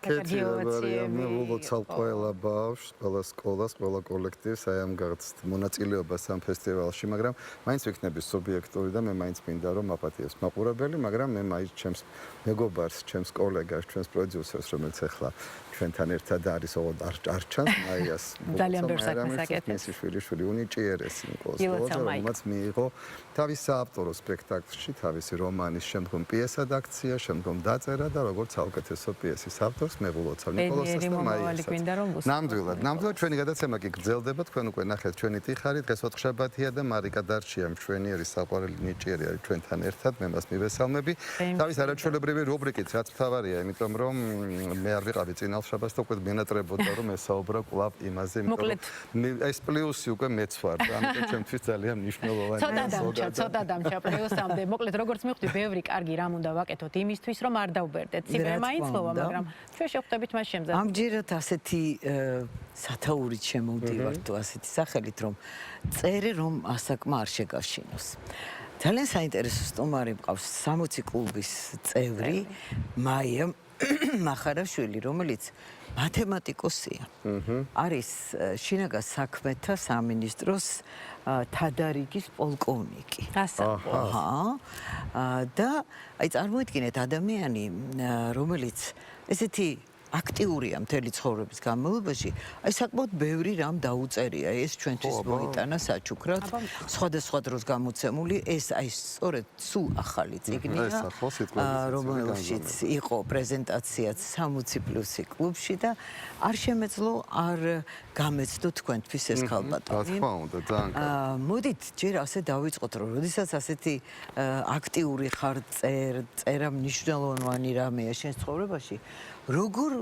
მე ულოცავ ყველა ბავშვს, ყველა სკოლას, ყველა კოლექტივს აი ამ გახდით მონაწილეობას ამ ფესტივალში, მაგრამ მაინც ვიქნები სუბიექტური და მე მაინც მინდა რომ აპატიებს მაყურებელი, მაგრამ მე მაინც ჩემს მეგობარს, ჩემს კოლეგას, ჩვენს პროდიუსერს, რომელიც ახლა ჩვენთან ერთად არის არჩანს მაიას. ძალიან ბევრ საქმეს აკეთებს. მისი შვილი უნიჭიერესი ნიკოლოზ რომელიც მიიღო თავის საავტორო სპექტაკლში, თავისი რომანის შემდგომ პიესად აქცია, შემდგომ დაწერა და როგორც საუკეთესო პიესის ავტორს მე ვილოცავ ნიკოლოზს და მაიას. ნამდვილად ჩვენი გადაცემა კი გრძელდება, თქვენ უკვე ნახეთ ჩვენი ტიხარი, დღეს ოთხშაბათია და მარიკა დარჩია მშვენიერი საყვარელი ნიჭიერი არის ჩვენთან ერთად, მე მას მივესალმები. თავის არაჩვეულებრივი რუბრიკით, რაც მთავარია, იმიტომ რომ მე არ ვიყავი წინალშაბათს და უკვე მენატრებოდა რომ ესაუბრა კვლავ იმაზე, ეს პლუსი უკვე მეც ვარ და ამიტომ ჩემთვის ძალიან მნიშვნელოვანია. ცოტა დამჭა პლუსამდე. მოკლედ როგორც მივხვდი, ბევრი კარგი რამ უნდა ვაკეთოთ იმისთვის, რომ არ დავბერდეთ. ციფრა მაინც მოვა, მაგრამ ჩვენ შევხვდებით მას შემდგომ. ამჯერად ასეთი სათაურით შემოვდივართ თუ ასეთი სახელით, რომ წერე რომ ასაკმა არ შეგაშინოს. ძალიან საინტერესო სტუმარი მყავს 60 კლუბის წევრი მაია მახარაშვილი, რომელიც მათემატიკოსია. არის შინაგან საქმეთა სამინისტროს თადარიგის პოლკოვნიკი. და აი წარმოიდგინეთ ადამიანი, რომელიც ესეთი აქტიურია მთელი ცხოვრების განმავლობაში, აი საკმაოდ ბევრი რამ დაუწერია, ეს ჩვენთვის მოიტანა საჩუქრად, სხვადასხვა დროს გამოცემული, ეს აი სწორედ სულ ახალი წიგნია, რომელშიც იყო პრეზენტაციაც 60+ კლუბში და არ შემეძლო არ გამეცდო თქვენთვის ეს ქალბატონი. რა თქმა უნდა, ძალიან კარგი. მოდით ჯერ ასე დავიწყოთ, რომ როდესაც ასეთი აქტიური ხარ, წერა მნიშვნელოვანი რამეა შენ ცხოვრებაში, როგორ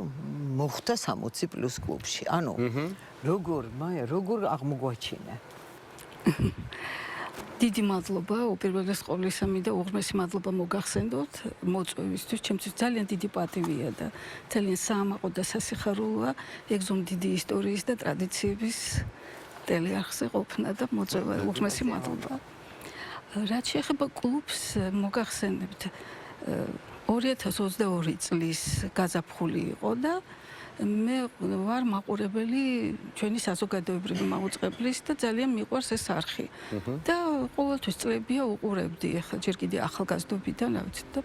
მოხდა 60+ კლუბში? ანუ როგორ აღმოგვაჩინე? დიდი მადლობა უპირველეს ყოვლისამი და უღრმესი მადლობა მოგახსენდოთ მოწვევისთვის. ჩემთვის ძალიან დიდი პატივია და ძალიან საამაყო და სასიხარულოა ეგზომ დიდი ისტორიის და ტრადიციების ტელეარხზე ყოფნა და მოწვევა. უღრმესი მადლობა. რაც შეეხება კლუბს, მოგახსენებთ 2022 წლის გაზაფხული იყო და მე ვარ მაყურებელი ჩვენი საზოგადოებრივი მაუწყებლის და ძალიან მიყვარს ეს არხი. და ყოველთვის წლებია უყურებდი, ახლა ჯერ კიდე ახალგაზრდობიდან, რა ვიცი და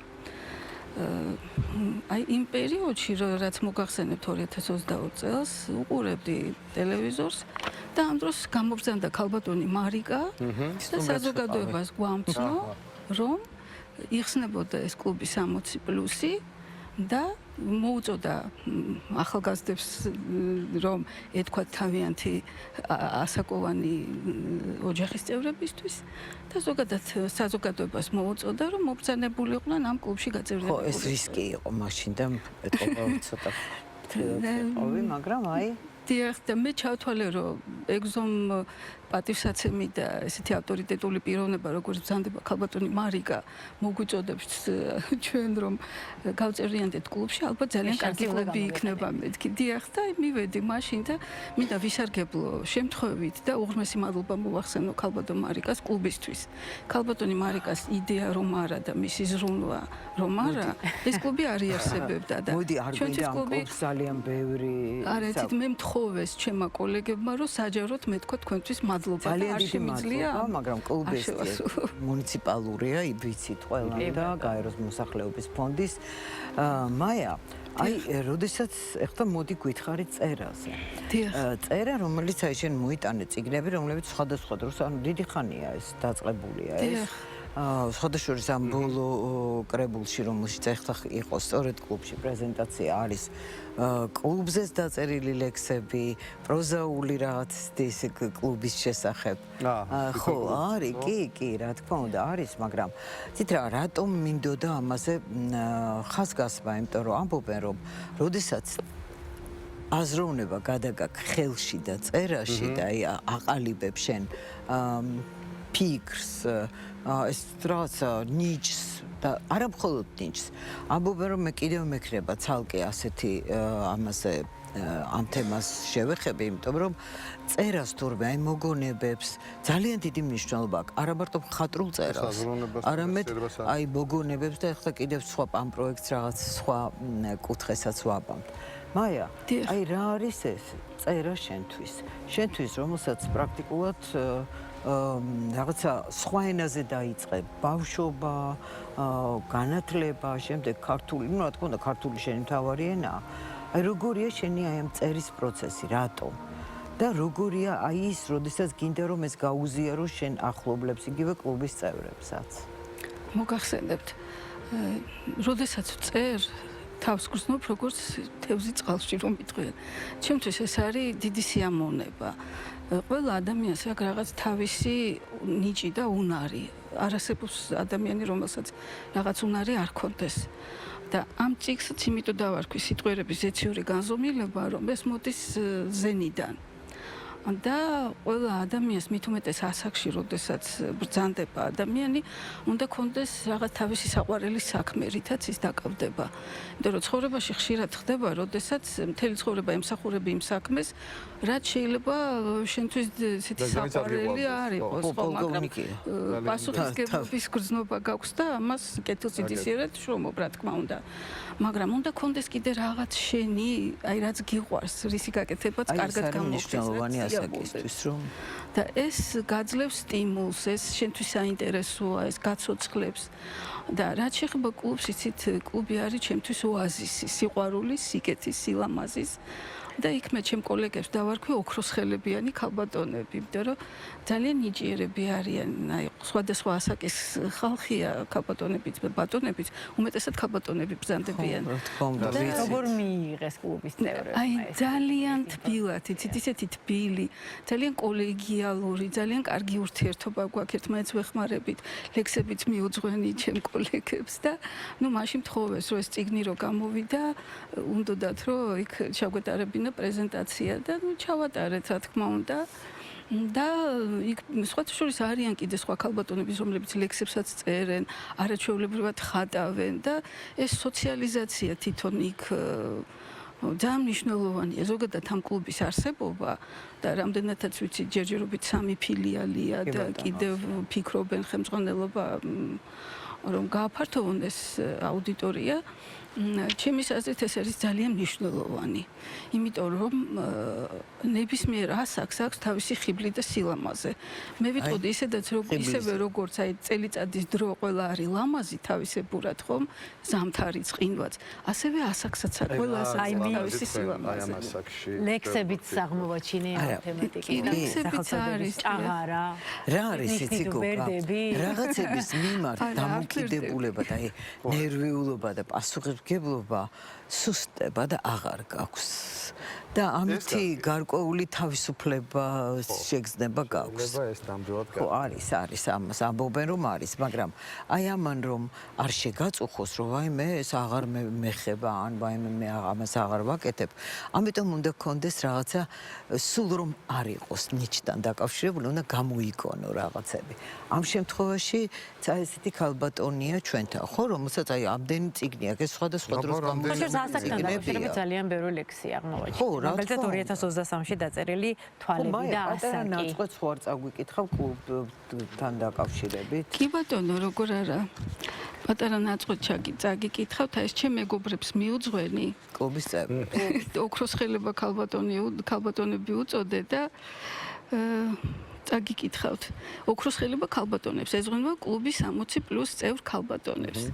აი იმ პერიოდში, რაც მოგახსენებთ 2022 წელს, უყურებდი ტელევიზორს და ამ დროს გამოგზავნდა ქალბატონი მარიკა და საზოგადოებას გვამცნო, რომ იხსნებოდა ეს კლუბი 60+ და მოუწოდა ახალგაზრდებს რომ ეთქვათ თავიანთი ასაკოვანი ოჯახის წევრებისთვის და ზოგადად საზოგადოებას მოუწოდა რომ მობრძანებულიყვნენ ამ კლუბში გაწევრიანებულიყო. ხო, ეს რისკი იყო მაშინ და ეთქობა ცოტა თვითონ, მაგრამ აი დიახ, და მე ჩავთვალე რომ ეგზომ პატივსაცემი და ესეთი ავტორიტეტული პიროვნება, როგორც ბრძანდება ქალბატონი მარიკა, მოგვიწოდებს ჩვენ რომ გავწევრიანდეთ კლუბში, ალბათ ძალიან კარგი კლუბი იქნება მეთქი. დიახ, და მივედი მაშინ და მინდა ვისარგებლო შემთხვევით და უღრმესი მადლობა მოვახსენო ქალბატონ მარიკას კლუბისთვის. ქალბატონი მარიკას იდეა რომ არა და მისი ზრუნვა რომ არა, ეს კლუბი არ იარსებებდა და მოდი არ გვინდა ამ კლუბს ძალიან ბევრი არა, იცით მე მთხოვეს ჩემმა კოლეგებმა რომ საჯაროდ მეთქვა თქვენთვის მადლობა. ძალიან დიდი მადლობა, მაგრამ კლუბი მუნიციპალურია, იბიცით ყველამ და გაეროს მოსახლეობის ფონდის. მაია, აი, როდესაც ეხლა მოდი გითხარი წერაზე. წერა, რომელიც აი შენ მოიტანე წიგნები, რომლებიც სხვადასხვა დროს, ანუ დიდი ხანია ეს დაწყებულია ეს. სხვადასხვა ამ ბოლო კრებულში, რომელშიც ახლა იყო სწორედ კლუბში პრეზენტაცია არის კლუბზეც დაწერილი ლექსები, პროზაული რაღაც ისე კლუბის შესახებ. ხო, არის, კი, რა თქმა უნდა, არის, მაგრამ ცით რა, რატომ მინდოდა ამაზე ხაზგასმა, იმიტომ რომ ამბობენ, რომ როდესაც აზროვნება გადაგაქ ხელში და წერაში და აი აყალიბებ შენ ფიქრს, ეს რაღაცა ნიჭს და არა მხოლოდ ნიჭს. ამბობენ რომ მე კიდევ მექნება ცალკე ასეთი ამაზე ამ თემას შევეხები, იმიტომ რომ წერას თურმე აი მოგონებებს ძალიან დიდი მნიშვნელობა აქვს. არა მარტო მხატვრულ წერას, არამედ აი მოგონებებს და ახლა კიდევ სხვა ამ პროექტს რაღაც სხვა კუთხესაც ვაბამთ. მაია, აი რა არის ეს წერა შენთვის? შენთვის, რომელსაც პრაქტიკულად რაღაცა სხვა ენაზე დაიწყე, ბავშვობა, განათლება, შემდეგ ქართული, ну, რა თქმა უნდა, ქართული შენი მთავარი ენაა. აი როგორია შენი აი ამ წერის პროცესი, რატომ? და როგორია აი ის, როდესაც გინდა რომ ეს გაუზიარო შენ ახლობლებს, იგივე კლუბის წევრებსაც. მოგახსენებთ, როდესაც წერ თავს გრძნობ, როგორც თევზი წყალში რომ მიტყვიან. ჩემთვის ეს არის დიდი სიამოვნება. ყველა ადამიანს აქვს რაღაც თავისი ნიჭი და უნარი. არ არსებობს ადამიანი, რომელსაც რაღაც უნარი არ ქონდეს. და ამ წიგნს იმიტომ დავარქვი სიტყვერების ზეციური განზომილება, რომ ეს მოდის ზენიდან. და ყველა ადამიანს მით უმეტეს ასაკში, როდესაც ბრძანდება ადამიანი, უნდა კონდეს რაღაც თავისი საყვარელი საქმე, რითაც ის დაკავდება. იმიტომ რომ ცხოვრებაში ხშირად ხდება, როდესაც მთელი ცხოვრება ემსახურები იმ საქმეს, რაც შეიძლება შენთვის ესეთი საყვარელი არ იყოს, მაგრამ პასუხისმგებლობის გრძნობა გაქვს და ამას კეთილს იდისიერად შრომობ, რა თქმა უნდა. მაგრამ უნდა კონდეს კიდე რაღაც შენი, აი რაც გიყვარს, რისი გაკეთებაც კარგად გამოგვიყვარს. და ეს გაძლევს სტიმულს, ეს შენთვის საინტერესოა, ეს გაცოცხლებს. და რაც შეეხება კლუბს, იცით, კლუბი არის ჩემთვის ოაზისი, სიყვარულის, სიკეთის, სილამაზის. და იქ მე ჩემ კოლეგებს დავარქვი ოქროსხელებიანი ქალბატონები, იმიტომ რომ ძალიან ნიჭიერები არიან, აი სხვადასხვა ასაკის ხალხია, ქალბატონებიც, ბატონებიც, უმეტესად ქალბატონები ბრძანდებიან. როგორ მიიღეს კლუბის წევრები? აი ძალიან თბილად, იცით, ისეთი თბილი, ძალიან კოლეგიალური, ძალიან კარგი ურთიერთობა გვაქვს ერთმანეთს ვეხმარებით, ლექსებიც მიუძღვენი ჩემ კოლეგებს და ნუ მაშინ მთხოვეს, რომ ეს წიგნი რო გამოვიდა, უნდათ რომ იქ ჩაგვეტარებინა პრეზენტაცია და ნუ ჩავატარეთ, რა თქმა უნდა. და იქ სხვათა შორის არიან კიდე სხვა ქალბატონები, რომლებიც ლექსებსაც წერენ, არაჩვეულებრივად ხატავენ და ეს სოციალიზაცია თვითონ იქ ძალიან მნიშვნელოვანია. ზოგადად ამ კლუბის არსებობა და რამდენადაც ვიცი, ჯერჯერობით 3 ფილიალია და კიდევ ფიქრობენ ხელმძღვანელობა რომ გააფართოვონ ეს აუდიტორია. ჩემის აზრით ეს არის ძალიან მნიშვნელოვანი. იმიტომ რომ ნებისმიერ ასაკს აქვს თავისი ხიბლი და სილამაზე. მე ვიტყოდი ისევე როგორც აი წელიწადის დრო ყველა არის ლამაზი თავისებურად, ხომ? ზამთარი, წყინვაც. ასევე ასაკსაც აქვს ყველა ასაკს თავისი სილამაზე. ლექსებიც აღმოვაჩინე ამ თემატიკით. ლექსებიც არის ჭაღარა. რა არის იცი გოგა? რაღაცების მიმართ დამოკიდებულება და აი ნერვიულობა და პასუხისმგებლობა სუსტება და აღარ გაქვს. და ამითი გარკვეული თავისუფლება შეგრძნება გაქვს. ეს ნამდვილად ხო, არის, ამას ამბობენ რომ არის, მაგრამ აი ამან რომ არ შეგაწუხოს, რომ ვაიმე ეს აღარ მეხება, ან ვაიმე მე ამას აღარ ვაკეთებ. ამიტომ უნდა გქონდეს რაღაცა სულ რომ არ იყოს ნიჭთან დაკავშირებული, უნდა გამოიგონო რაღაცები. ამ შემთხვევაში ესეთი ქალბატონია ჩვენთან, ხო, რომელსაც აი ამდენი წიგნი აქვს, სხვადასხვა დროს გამოიგონებს. ასაკთან დაკავშირებით ძალიან ბევრი ლექსი აღმოვაჩინე. მაგალითად 2023-ში დაწერილი თვალები და ასაკი. ნაწყვეტს ხო არ წაგვიკითხავ კლუბთან დაკავშირებით? კი ბატონო, როგორ არა. პატარა ნაწყვეტ წაგიკითხავთ, ეს ჩემ მეგობრებს მიუძღვენი. კლუბის წევრები. ოქროსხელება ქალბატონები უწოდე და წაგიკითხავთ. ოქროსხელება ქალბატონებს ეზღვენება კლუბის 60+ წევრ ქალბატონებს.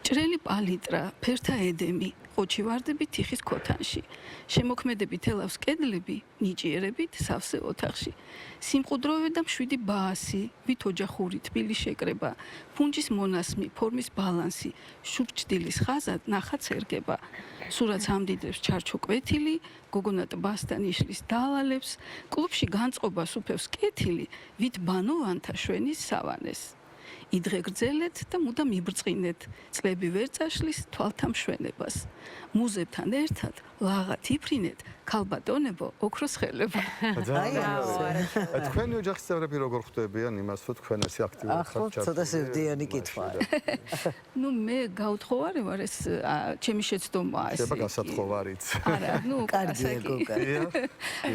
ჭრელი პალიტრა, ფერთა ედემი, ყოჩი ვარდები თიხის ქოთანში. შემოქმედები თელავს კედლები, ნიჭიერებით სავსე ოთახში. სიმყუდროვე და მშვიდი ბაასი, ვით ოჯახური თბილი შეკრება, ფუნჯის მონასმი, ფორმის ბალანსი, შურჩდილის ხაზად ნახაც ერგება. სურათს ამდიდრებს ჩარჩო კვეთილი, გოგონა ტბასთან იშლის დავალებს, კლუბში განწყობას უფევს კეთილი, ვით ბანოვანთა შვენის სავანეს. იდღეგრძელეთ და მუდამ იბრძყინეთ. წლები ვერ წაშლის თვალთა მშვენებას. მუზებთან ერთად ლაღად იფრინეთ, ქალბატონებო, ოქროს ხელებო. თქვენი ოჯახის წევრები როგორ ხვდებიან იმას, რომ თქვენ ესე აქტიურად ხართ ჩართული? ცოტა სევდიანი კითხვაა. ნუ მე გაუთხოვარი ვარ ეს ჩემი შეცდომაა ეს. შეიძლება გასათხოვარიც. არა, ნუ კარგია გოგა.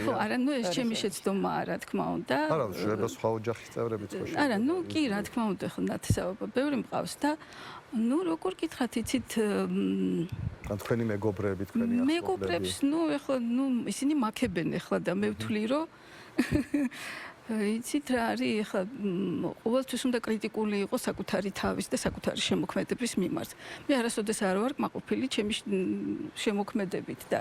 ხო, არა, ნუ ეს ჩემი შეცდომაა, რა თქმა უნდა. არა, შეიძლება სხვა ოჯახის წევრებიც ხო შეიძლება. არა, ნუ კი, რა თქმა უნდა, ხო ნათესაობა ბევრი მყავს და ნუ როგორ გითხრათ, იცით ან თქვენი მეგობრები, თქვენი ახლობლები. მეგობრებს, ნუ ეხლა ნუ ისინი მაქებენ ეხლა და მე ვთვლი რომ იცით რა არის ეხლა ყოველთვის უნდა კრიტიკული იყოს საკუთარი თავის და საკუთარი შემოქმედების მიმართ. მე არასოდეს არ ვარ კმაყოფილი ჩემი შემოქმედებით და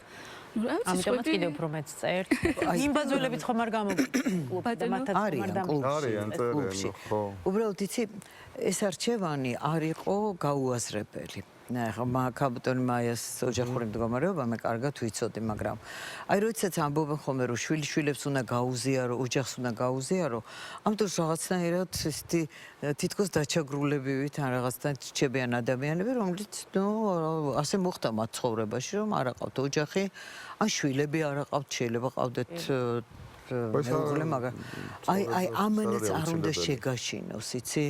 ნუ რა ვიცი ამიტომაც კიდევ უფრო მეც წერთ. იმ ბაზოლებიც ხომ არ გამოგკლუბ და მათაც ხომ არ არიან კლუბში. ხო. უბრალოდ იცი ეს არჩევანი არ იყო გაუაზრებელი. ახლა ქალბატონი მაიას ოჯახური მდგომარეობა მე კარგად ვიცოდი, მაგრამ აი როდესაც ამბობენ ხოლმე რომ შვილიშვილებს უნდა გაუზიარო, ოჯახს უნდა გაუზიარო, ამ დროს რაღაცნაირად ესეთი თითქოს დაჩაგრულებივით ან რაღაცნაირად რჩებიან ადამიანები, რომლიც ნუ ასე მოხდა მათ ცხოვრებაში, რომ არ აყავთ ოჯახი, ან შვილები არ აყავთ, შეიძლება ყავდეთ მეუღლე, მაგრამ აი ამანაც არ უნდა შეგაშინოს, იცი?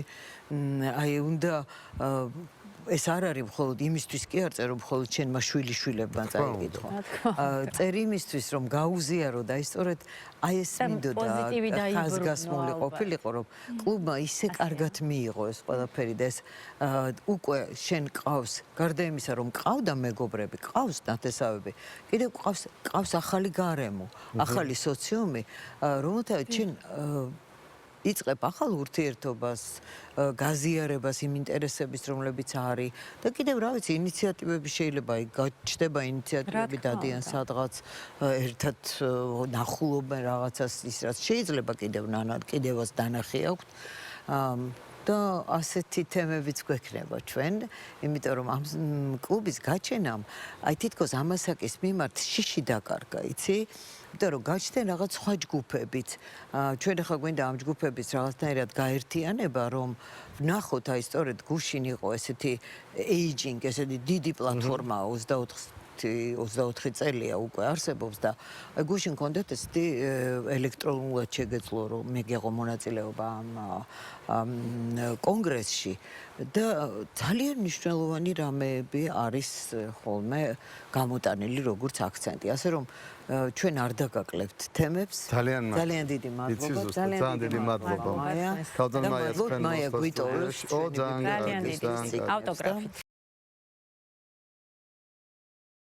აი უნდა ეს არ არის მხოლოდ იმისთვის კი არ წერო მხოლოდ ჩემმა შვილიშვილებმა წაიკითხო. წერი იმისთვის რომ გაუზიარო და ისწორედ აი ეს მინდოდა ხაზგასმული ყოფილიყო რომ კლუბმა ისე კარგად მიიღო ეს ყველაფერი და ეს უკვე შენ ყავს გარდა იმისა რომ ყავდა მეგობრები, ყავს ნათესავები, კიდევ ყავს ახალი გარემო, ახალი სოციუმი, რომელთაც შენ იწყებ ახალ ურთიერთობას, გაზიარებას იმ ინტერესების, რომლებიც არის და კიდევ რა ვიცი, ინიციატივები შეიძლება გაჩნდება ინიციატივები დადიან სადღაც ერთად ნახულობენ რაღაცას ის რაც შეიძლება კიდევაც დანახი აქვთ. და ასეთი თემებიც გვექნება ჩვენ, იმიტომ რომ ამ კლუბის გაჩენამ აი თითქოს ამასაკის მიმართ შიში დაკარგა, იცი? იმიტომ რომ გაჩნდნენ რაღაც სხვა ჯგუფებიც. ჩვენ ახლა გვინდა ამ ჯგუფების რაღაცნაირად გაერთიანება, რომ ვნახოთ აი სწორედ გუშინ იყო ესეთი aging, ესეთი დიდი პლატფორმა 24 წელია უკვე არსებობს და აი გუშინ გქონდათ ესეთი ელექტრონულად შეგეძლო რომ მეგეღო მონაწილეობა ამ კონგრესში და ძალიან მნიშვნელოვანი რამეები არის ხოლმე გამოტანილი როგორც აქცენტი, ასე რომ ჩვენ არ დაგაკლებთ თემებს. ძალიან დიდი მადლობა. ძალიან დიდი მადლობა. მაია. ქალბატონ მაიას მაია გვიტოვებს. ძალიან დიდი ავტოგრაფით.